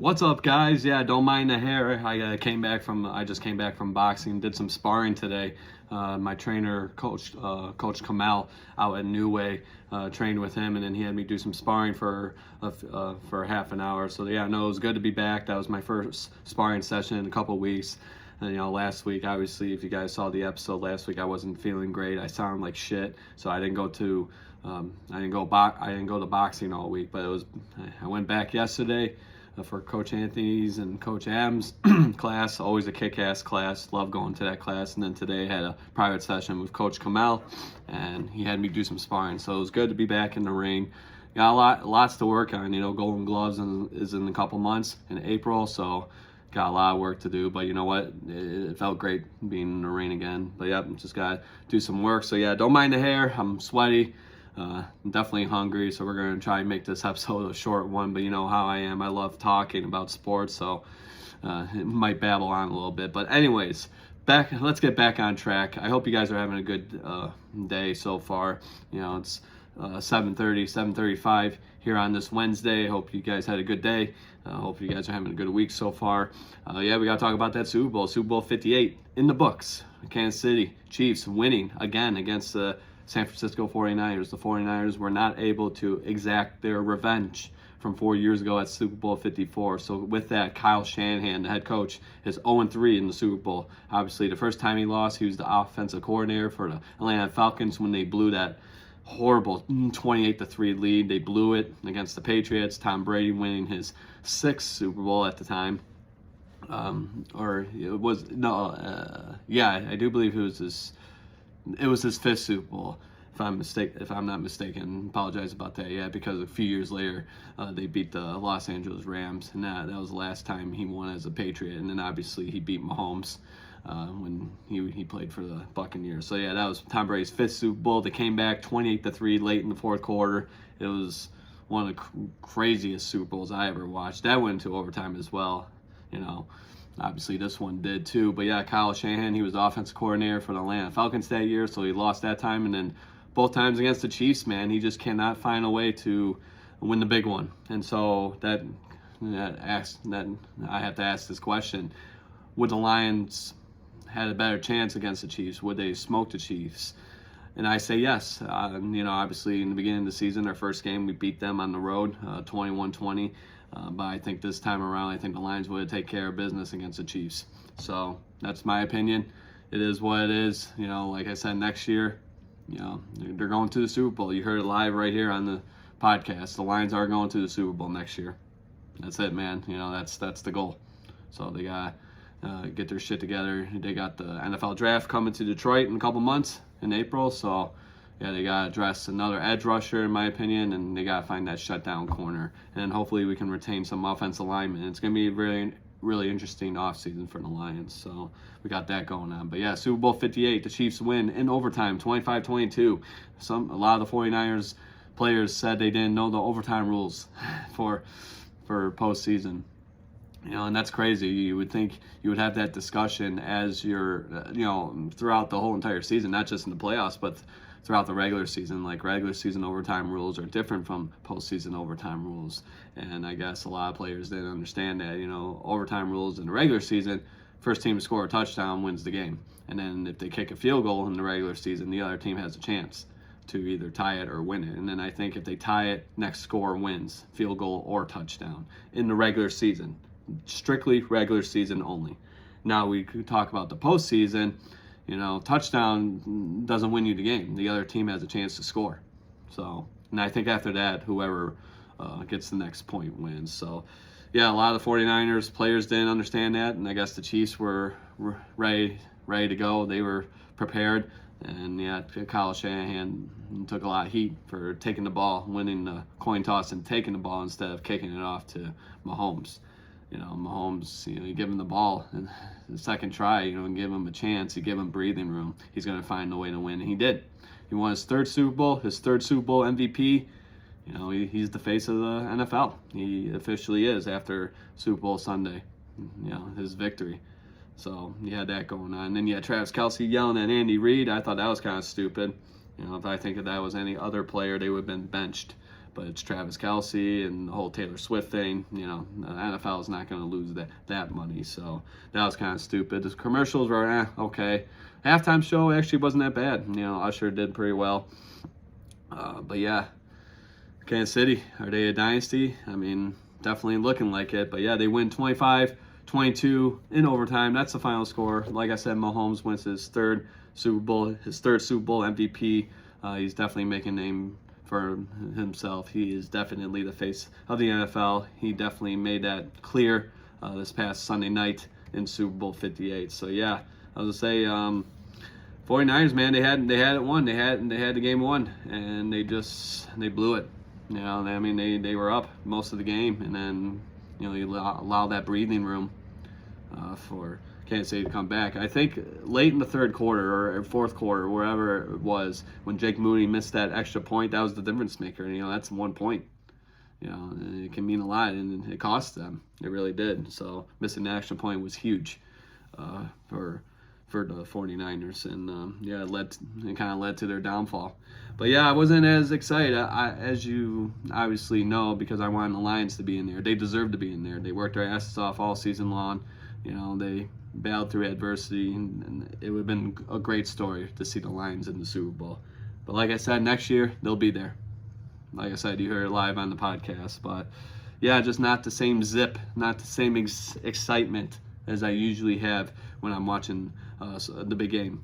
What's up, guys? Yeah, don't mind the hair. I just came back from boxing, did some sparring today. My trainer, Coach Kamal, out at New Way, trained with him, and then he had me do some sparring for half an hour. So yeah, no, it was good to be back. That was my first sparring session in a couple weeks. And last week, obviously, if you guys saw the episode last week, I wasn't feeling great. I sounded like shit, so I didn't go to boxing all week. But I went back yesterday for Coach Anthony's and Coach Adams' class. Always a kick-ass class. Love going to that class. And then today I had a private session with Coach Kamal, and he had me do some sparring. So it was good to be back in the ring. Got lots to work on. Golden Gloves is in a couple months in April, so got a lot of work to do. But you know what? It felt great being in the ring again. But yeah, just got to do some work. So yeah, don't mind the hair. I'm sweaty. I'm definitely hungry, so we're going to try and make this episode a short one, but you know how I am. I love talking about sports, so it might babble on a little bit. But anyways, let's get back on track. I hope you guys are having a good day so far. It's 7:35 here on this Wednesday. I hope you guys had a good day. I hope you guys are having a good week so far. Yeah, we got to talk about that Super Bowl 58 in the books. Kansas City Chiefs winning again against the San Francisco 49ers. The 49ers were not able to exact their revenge from 4 years ago at Super Bowl 54. So with that, Kyle Shanahan, the head coach, is 0-3 in the Super Bowl. Obviously, the first time he lost, he was the offensive coordinator for the Atlanta Falcons when they blew that horrible 28-3 lead. They blew it against the Patriots. Tom Brady winning his sixth Super Bowl at the time. I do believe it was his fifth Super Bowl, if I'm not mistaken. Apologize about that. Yeah, because a few years later, they beat the Los Angeles Rams, and that was the last time he won as a Patriot. And then obviously he beat Mahomes when he played for the Buccaneers. So yeah, that was Tom Brady's fifth Super Bowl. They came back 28-3 late in the fourth quarter. It was one of the craziest Super Bowls I ever watched. That went into overtime as well. Obviously, this one did too. But yeah, Kyle Shanahan, he was the offensive coordinator for the Atlanta Falcons that year, so he lost that time. And then both times against the Chiefs, man, he just cannot find a way to win the big one. And so that I have to ask this question: would the Lions had a better chance against the Chiefs? Would they smoke the Chiefs? And I say yes. Obviously, in the beginning of the season, our first game, we beat them on the road, 21-20. But I think this time around, I think the Lions would take care of business against the Chiefs. So that's my opinion. It is what it is. Like I said, next year, they're going to the Super Bowl. You heard it live right here on the podcast. The Lions are going to the Super Bowl next year. That's it, man. That's the goal. So they got to get their shit together. They got the NFL draft coming to Detroit in a couple months in April. So yeah, they got to address another edge rusher, in my opinion, and they got to find that shutdown corner. And hopefully we can retain some offensive linemen. It's going to be a really, really interesting offseason for the Lions. So we got that going on. But yeah, Super Bowl 58, the Chiefs win in overtime, 25-22. A lot of the 49ers players said they didn't know the overtime rules for postseason. And that's crazy. You would think you would have that discussion as you're, throughout the whole entire season, not just in the playoffs, but throughout the regular season. Like, regular season overtime rules are different from postseason overtime rules. And I guess a lot of players didn't understand that, overtime rules in the regular season, first team to score a touchdown wins the game. And then if they kick a field goal in the regular season, the other team has a chance to either tie it or win it. And then I think if they tie it, next score wins, field goal or touchdown in the regular season. Strictly regular season only. Now we could talk about the postseason. Touchdown doesn't win you the game. The other team has a chance to score. So, and I think after that, whoever gets the next point wins. So, yeah, a lot of the 49ers players didn't understand that, and I guess the Chiefs were ready to go. They were prepared, and yeah, Kyle Shanahan took a lot of heat for taking the ball, winning the coin toss and taking the ball instead of kicking it off to Mahomes. Mahomes, you give him the ball in the second try, and give him a chance, you give him breathing room, he's going to find a way to win, and he did. He won his third Super Bowl MVP. He's the face of the NFL. He officially is after Super Bowl Sunday, his victory. So you had that going on. And then you had Travis Kelce yelling at Andy Reid. I thought that was kind of stupid. If I think if that was any other player, they would have been benched. but it's Travis Kelce and the whole Taylor Swift thing. The NFL is not going to lose that money, so that was kind of stupid. The commercials were okay. Halftime show actually wasn't that bad. Usher did pretty well. But yeah, Kansas City, are they a dynasty? I mean, definitely looking like it. But yeah, they win 25-22 in overtime. That's the final score. Like I said, Mahomes wins his third Super Bowl MVP. He's definitely making a name for himself. He is definitely the face of the NFL. He definitely made that clear this past Sunday night in Super Bowl 58. So yeah, I was gonna say 49ers, man, they had it won. They had the game won, and they blew it. They were up most of the game, and then you allow that breathing room for Kansas City to come back. I think late in the third quarter or fourth quarter, wherever it was, when Jake Moody missed that extra point, that was the difference maker. That's 1 point. It can mean a lot, and it cost them. It really did. So missing the extra point was huge for the 49ers, and it kind of led to their downfall. But yeah, I wasn't as excited, as you obviously know, because I wanted the Lions to be in there. They deserve to be in there. They worked their asses off all season long. They battled through adversity, and it would have been a great story to see the Lions in the Super Bowl. But like I said, next year they'll be there. Like I said, you heard it live on the podcast. But yeah, just not the same zip, not the same excitement as I usually have when I'm watching the big game,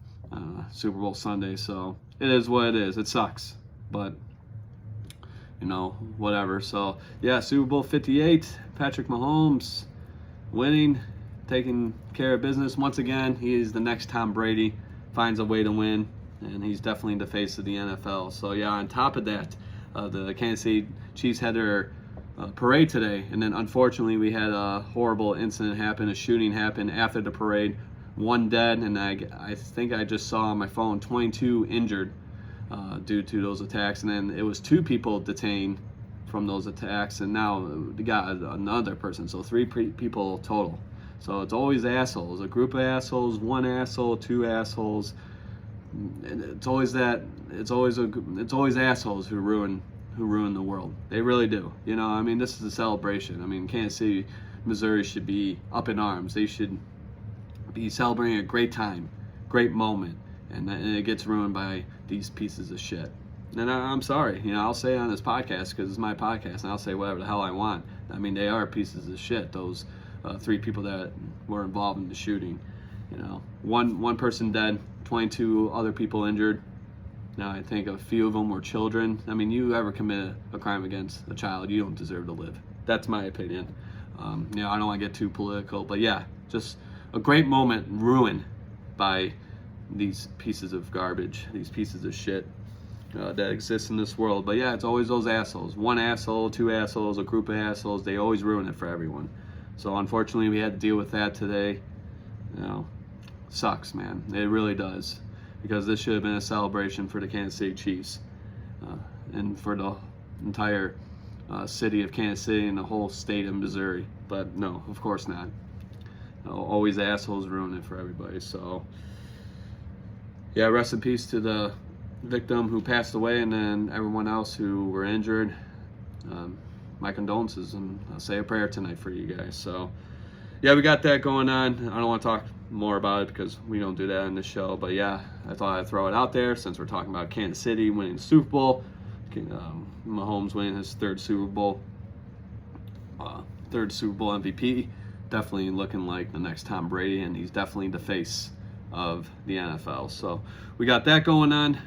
Super Bowl Sunday. So it is what it is. It sucks, but whatever. So yeah, Super Bowl 58, Patrick Mahomes winning, taking care of business once again. He is the next Tom Brady, finds a way to win, and he's definitely the face of the NFL. So yeah, on top of that, the Kansas City Chiefs had their parade today, and then unfortunately we had a horrible incident happen. A shooting happened after the parade. 1 dead, and I think I just saw on my phone 22 injured due to those attacks, and then it was 2 people detained from those attacks, and now we got another person, so 3 people total. So it's always assholes, a group of assholes, 1 asshole, 2 assholes. It's always assholes who ruin the world. They really do. This is a celebration. Kansas City, Missouri should be up in arms. They should be celebrating a great time, great moment, and it gets ruined by these pieces of shit. And I'm sorry, I'll say it on this podcast because it's my podcast, and I'll say whatever the hell I want. They are pieces of shit. Those 3 people that were involved in the shooting. One person dead, 22 other people injured. Now I think a few of them were children. You ever commit a crime against a child, you don't deserve to live. That's my opinion. I don't want to get too political, but yeah, just a great moment ruined by these pieces of garbage, these pieces of shit that exist in this world. But yeah, it's always those assholes. 1 asshole, 2 assholes, a group of assholes. They always ruin it for everyone. So unfortunately, we had to deal with that today. Sucks, man. It really does, because this should have been a celebration for the Kansas City Chiefs and for the entire city of Kansas City and the whole state of Missouri. But no, of course not. Always assholes ruin it for everybody. So yeah, rest in peace to the victim who passed away, and then everyone else who were injured. My condolences, and I'll say a prayer tonight for you guys. So yeah, we got that going on. I don't want to talk more about it because we don't do that on this show, but yeah, I thought I'd throw it out there since we're talking about Kansas City winning the Super Bowl. Mahomes winning his third Super Bowl MVP. Definitely looking like the next Tom Brady, and he's definitely the face of the NFL. So we got that going on.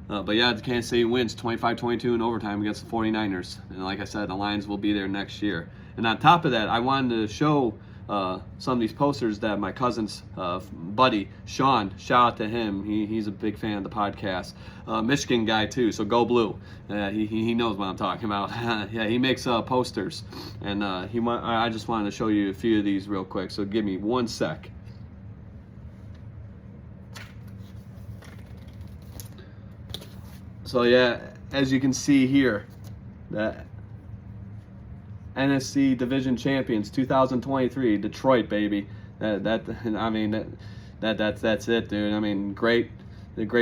But yeah, the Kansas City wins 25-22 in overtime against the 49ers. And like I said, the Lions will be there next year. And on top of that, I wanted to show some of these posters that my cousin's buddy, Sean, shout out to him. He's a big fan of the podcast. Michigan guy too, so go blue. He knows what I'm talking about. Yeah, he makes posters. And I just wanted to show you a few of these real quick, so give me 1 sec. So yeah, as you can see here, that NFC Division Champions 2023, Detroit, baby. That's it, dude. Great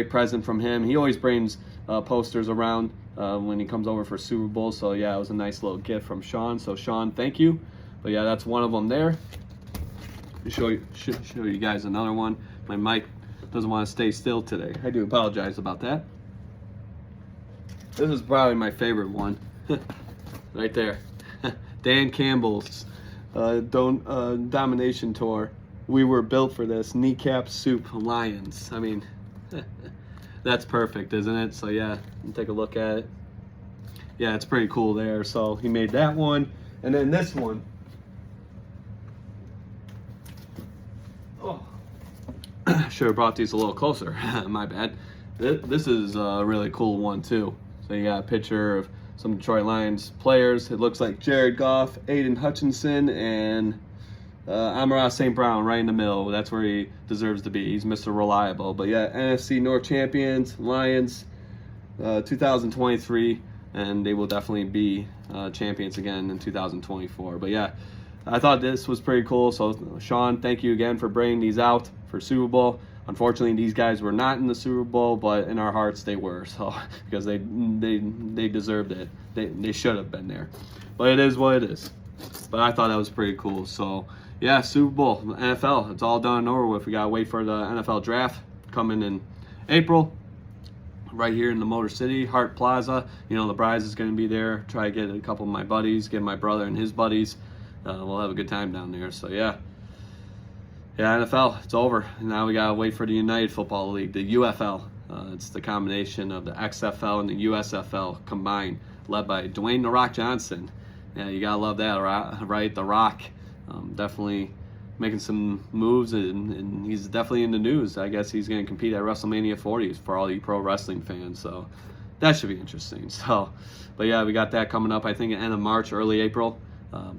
present from him. He always brings posters around when he comes over for Super Bowl. So yeah, it was a nice little gift from Sean. So Sean, thank you. But yeah, that's one of them there. Show you guys another one. My mic doesn't want to stay still today. I do apologize about that. This is probably my favorite one, right there. Dan Campbell's Domination Tour. We were built for this. Kneecap Soup Lions. I mean, that's perfect, isn't it? So yeah, take a look at it. Yeah, it's pretty cool there. So he made that one, and then this one. Oh, should have brought these a little closer. My bad. This is a really cool one too. So you got a picture of some Detroit Lions players. It looks like Jared Goff, Aiden Hutchinson, and Amon-Ra St. Brown right in the middle. That's where he deserves to be. He's Mr. Reliable. But yeah, NFC North champions, Lions, 2023, and they will definitely be champions again in 2024. But yeah, I thought this was pretty cool. So Sean, thank you again for bringing these out for Super Bowl. Unfortunately, these guys were not in the Super Bowl, but in our hearts they were. So because they deserved it. They should have been there. But it is what it is. But I thought that was pretty cool. So yeah, Super Bowl, NFL, it's all done and over with. We gotta wait for the NFL draft coming in April, right here in the Motor City, Hart Plaza. You know, the Brides is gonna be there. Try to get a couple of my buddies, get my brother and his buddies. We'll have a good time down there. So yeah, NFL, it's over. Now we gotta wait for the United Football League, the UFL. It's the combination of the XFL and the USFL combined, led by Dwayne "The Rock" Johnson. Yeah, you gotta love that, right? The Rock, definitely making some moves, and he's definitely in the news. I guess he's gonna compete at WrestleMania 40 for all you pro wrestling fans. So that should be interesting. So, but yeah, we got that coming up. I think at the end of March, early April.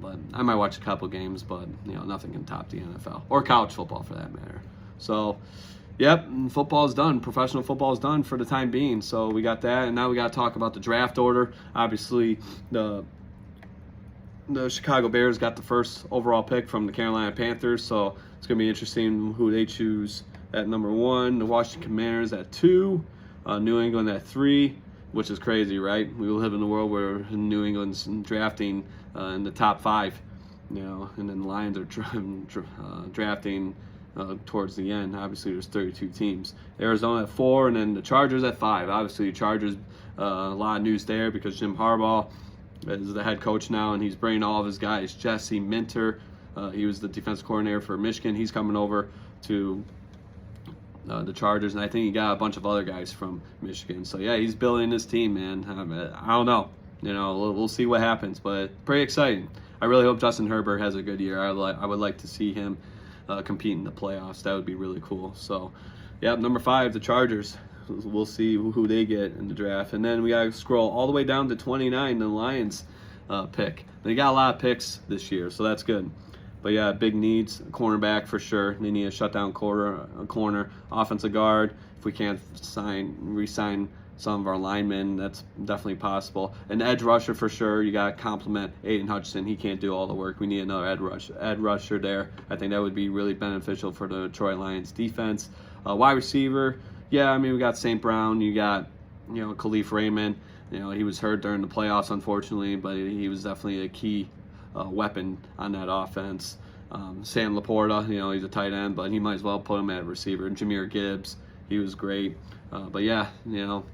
But I might watch a couple games, but you know, nothing can top the NFL or college football for that matter. So, yep, football is done. Professional football is done for the time being. So we got that, and now we got to talk about the draft order. Obviously, the Chicago Bears got the first overall pick from the Carolina Panthers, so it's going to be interesting who they choose at number 1. The Washington Commanders at 2, New England at 3, which is crazy, right? We live in a world where New England's drafting in the top 5, you know, and then the Lions are drafting towards the end. Obviously, there's 32 teams. Arizona at 4, and then the Chargers at 5. Obviously, the Chargers, a lot of news there because Jim Harbaugh is the head coach now, and he's bringing all of his guys. Jesse Minter, he was the defensive coordinator for Michigan. He's coming over to the Chargers, and I think he got a bunch of other guys from Michigan. So yeah, he's building his team, man. I don't know. You know, we'll see what happens, but pretty exciting. I really hope Justin Herbert has a good year. I would like to see him compete in the playoffs. That would be really cool. So, yeah, number 5, the Chargers. We'll see who they get in the draft. And then we got to scroll all the way down to 29, the Lions pick. They got a lot of picks this year, so that's good. But yeah, big needs, cornerback for sure. They need a shutdown corner, offensive guard. If we can't re-sign some of our linemen, that's definitely possible. An edge rusher for sure. You got to compliment Aiden Hutchinson. He can't do all the work. We need another edge rusher there. I think that would be really beneficial for the Detroit Lions defense. Wide receiver, yeah, I mean, we got St. Brown. You got, you know, Khalif Raymond. You know, he was hurt during the playoffs, unfortunately, but he was definitely a key weapon on that offense. Sam Laporta, you know, he's a tight end, but he might as well put him at receiver. Jameer Gibbs, he was great. But yeah, you know,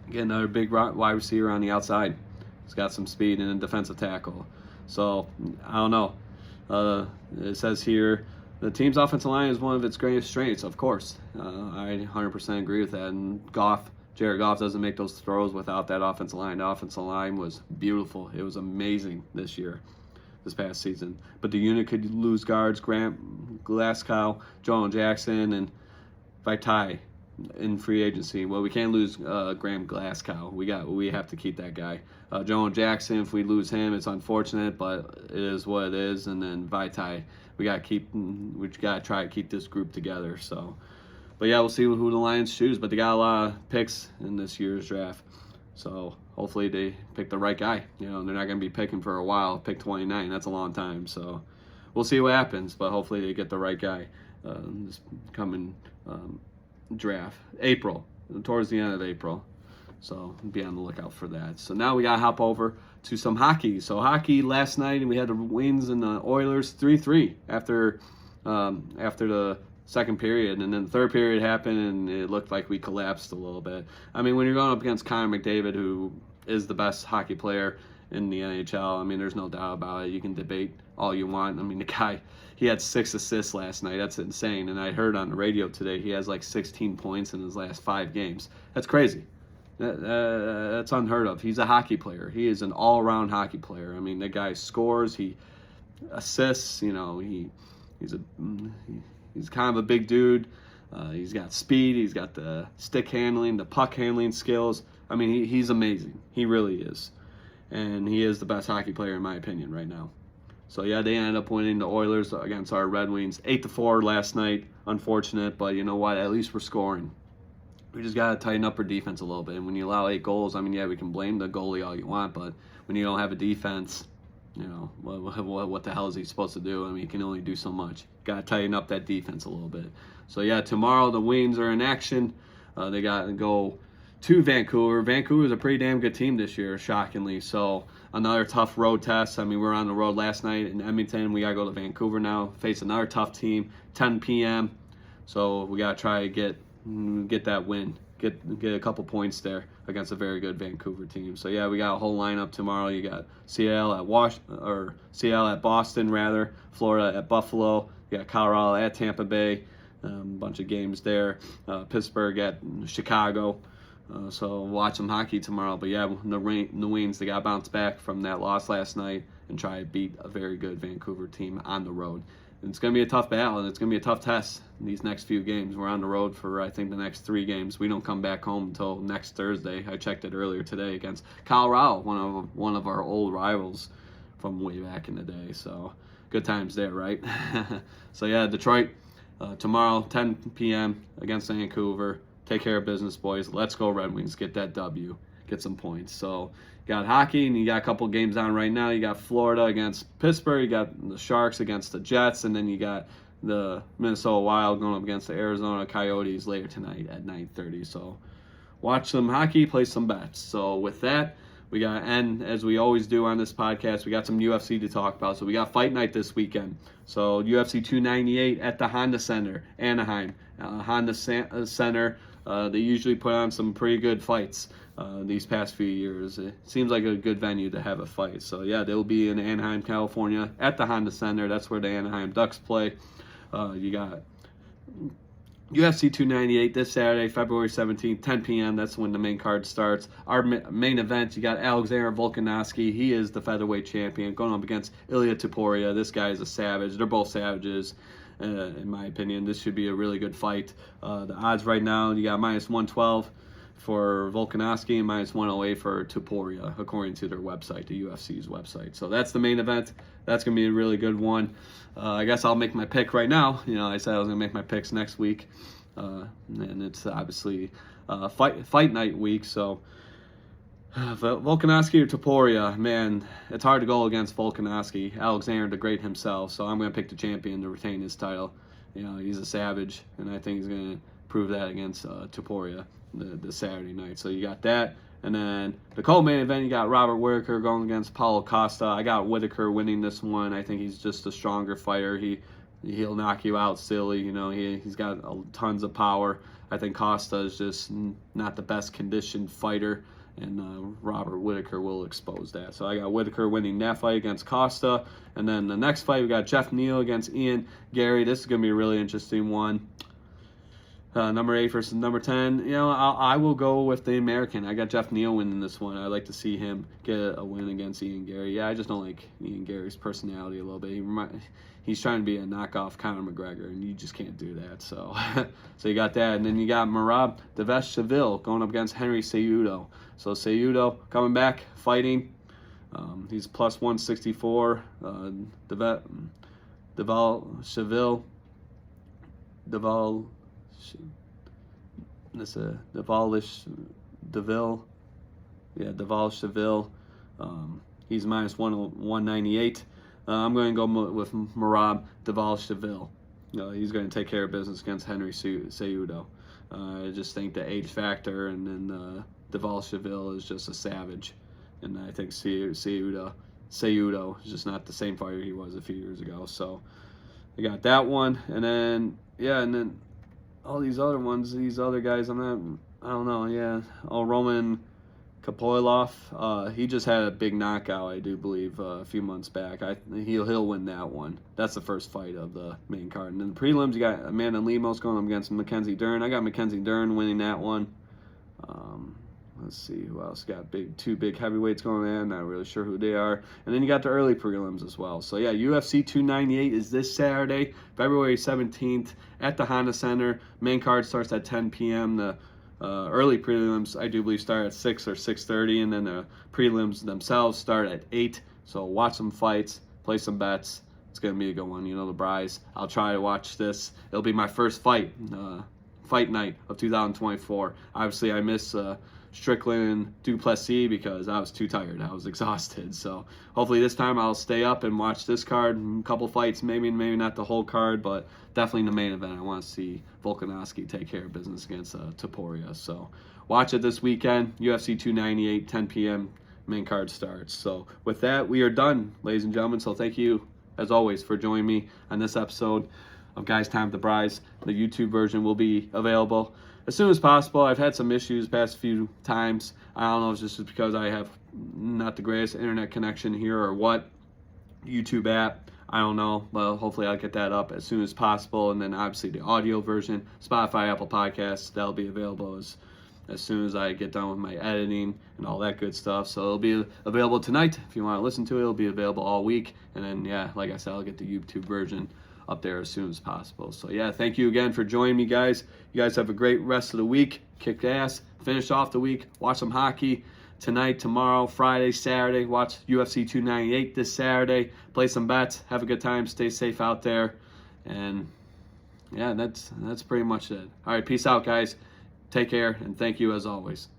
get another big wide receiver on the outside. He's got some speed and a defensive tackle. So, I don't know. It says here, the team's offensive line is one of its greatest strengths, of course. I 100% agree with that. And Jared Goff doesn't make those throws without that offensive line. The offensive line was beautiful. It was amazing this past season. But the unit could lose guards, Grant Glasgow, Joe Jackson, and Vitae in free agency. Well, we can't lose Graham Glasgow. We have to keep that guy. Joe Jackson, if we lose him, it's unfortunate, but it is what it is. And then Vitae, we got to try to keep this group together. So, but yeah, we'll see who the Lions choose. But they got a lot of picks in this year's draft. So hopefully they pick the right guy. You know, they're not going to be picking for a while. Pick 29, that's a long time. So we'll see what happens. But hopefully they get the right guy this coming draft. April, towards the end of April. So be on the lookout for that. So now we got to hop over to some hockey. So hockey last night, and we had the Wings and the Oilers 3-3 after the second period, and then the third period happened, and it looked like we collapsed a little bit. I mean, when you're going up against Connor McDavid, who is the best hockey player in the NHL, I mean, there's no doubt about it. You can debate all you want. I mean, the guy, he had 6 assists last night. That's insane. And I heard on the radio today he has like 16 points in his last 5 games. That's crazy. That's unheard of. He's a hockey player. He is an all-around hockey player. I mean, the guy scores, he assists. You know, he's kind of a big dude. He's got speed. He's got the stick handling, the puck handling skills. I mean, he's amazing. He really is. And he is the best hockey player in my opinion right now. So yeah, they ended up winning, the Oilers against our Red Wings 8-4 last night. Unfortunate, but you know what? At least we're scoring. We just got to tighten up our defense a little bit. And when you allow 8 goals, I mean, yeah, we can blame the goalie all you want, but when you don't have a defense, you know, what the hell is he supposed to do? I mean, he can only do so much. Got to tighten up that defense a little bit. So yeah, tomorrow the Wings are in action. They got to go to Vancouver. Vancouver is a pretty damn good team this year, shockingly. So another tough road test. I mean, we were on the road last night in Edmonton. We got to go to Vancouver now, face another tough team, 10 p.m. So we got to try to get that win, get a couple points there against a very good Vancouver team. So yeah, we got a whole lineup tomorrow. You got Seattle at Boston rather, Florida at Buffalo. You got Colorado at Tampa Bay. Bunch of games there. Pittsburgh at Chicago. So watch some hockey tomorrow. But yeah, the Wings, they got to bounce back from that loss last night and try to beat a very good Vancouver team on the road. And it's going to be a tough battle, and it's going to be a tough test in these next few games. We're on the road for, I think, the next 3 games. We don't come back home until next Thursday. I checked it earlier today against Colorado, one of our old rivals from way back in the day. So good times there, right? So yeah, Detroit tomorrow, 10 p.m. against Vancouver. Take care of business, boys. Let's go Red Wings. Get that W. Get some points. So you got hockey, and you got a couple games on right now. You got Florida against Pittsburgh. You got the Sharks against the Jets. And then you got the Minnesota Wild going up against the Arizona Coyotes later tonight at 9:30. So watch some hockey, play some bets. So with that, we got to end, as we always do on this podcast, we got some UFC to talk about. So we got Fight Night this weekend. So UFC 298 at the Honda Center, Anaheim. Honda Center, they usually put on some pretty good fights these past few years. It seems like a good venue to have a fight. So yeah, they'll be in Anaheim, California at the Honda Center. That's where the Anaheim Ducks play. You got UFC 298 this Saturday, February 17th, 10 p.m. That's when the main card starts. Our main event, you got Alexander Volkanovski. He is the featherweight champion going up against Ilia Topuria. This guy is a savage. They're both savages, in my opinion. This should be a really good fight. The odds right now, you got -112 for Volkanovski and -108 for Topuria, according to their website, the UFC's website. So that's the main event. That's going to be a really good one. I guess I'll make my pick right now. You know, I said I was going to make my picks next week. And it's obviously fight night week. So Volkanovski or Topuria, man, it's hard to go against Volkanovski. Alexander the Great himself. So I'm going to pick the champion to retain his title. You know, he's a savage, and I think he's going to prove that against Topuria the Saturday night. So you got that. And then the co-main event, you got Robert Whittaker going against Paulo Costa. I got Whittaker winning this one. I think he's just a stronger fighter. He'll knock you out silly. You know, he's got tons of power. I think Costa is just not the best conditioned fighter, and Robert Whittaker will expose that. So I got Whittaker winning that fight against Costa. And then the next fight, we got Jeff Neal against Ian Gary. This is going to be a really interesting one. Number 8 versus number 10. You know, I will go with the American. I got Jeff Neal winning this one. I'd like to see him get a win against Ian Gary. Yeah, I just don't like Ian Gary's personality a little bit. He's trying to be a knockoff Conor McGregor, and you just can't do that. So, so you got that. And then you got Merab Deveshcheville going up against Henry Cejudo. So Cejudo coming back, fighting. He's plus 164. Deveshcheville. Deveshcheville. He's minus 198. I'm going to go with Merab Deveshcheville. He's going to take care of business against Henry Cejudo. I just think the age factor and then Devalcheville is just a savage. And I think Seudo is just not the same fighter he was a few years ago. So I got that one. And then all these other ones, these other guys, I don't know. Yeah. Oh, Roman Kapoilov, he just had a big knockout, I do believe, a few months back. He'll win that one. That's the first fight of the main card. And then the prelims, you got Amanda Lemos going up against Mackenzie Dern. I got Mackenzie Dern winning that one. Let's see who else got two big heavyweights going in. Not really sure who they are. And then you got the early prelims as well. So yeah, UFC 298 is this Saturday, February 17th at the Honda Center. Main card starts at 10 p.m. The early prelims, I do believe, start at 6 or 6:30, and then the prelims themselves start at 8. So watch some fights, play some bets. It's going to be a good one. You know the prize. I'll try to watch this. It'll be my first fight night of 2024. Obviously, I miss Strickland and Duplessis because I was too tired. I was exhausted. So hopefully this time I'll stay up and watch this card, a couple fights, maybe not the whole card, but definitely in the main event. I want to see Volkanovski take care of business against Topuria. So watch it this weekend. UFC 298, 10 p.m. main card starts. So with that, we are done, ladies and gentlemen. So thank you, as always, for joining me on this episode of Guys Time to Prize. The YouTube version will be available as soon as possible. I've had some issues past few times. I don't know if it's just because I have not the greatest internet connection here or what. YouTube app, I don't know. Well, hopefully I'll get that up as soon as possible. And then obviously the audio version, Spotify, Apple Podcasts, that'll be available as soon as I get done with my editing and all that good stuff. So it'll be available tonight. If you want to listen to it, it'll be available all week. And then, yeah, like I said, I'll get the YouTube version up there as soon as possible. So yeah, thank you again for joining me, guys. You guys have a great rest of the week. Kick ass. Finish off the week. Watch some hockey tonight, tomorrow, Friday, Saturday. Watch UFC 298 this Saturday. Play some bets. Have a good time. Stay safe out there. And yeah, that's pretty much it. All right, peace out, guys. Take care, and thank you as always.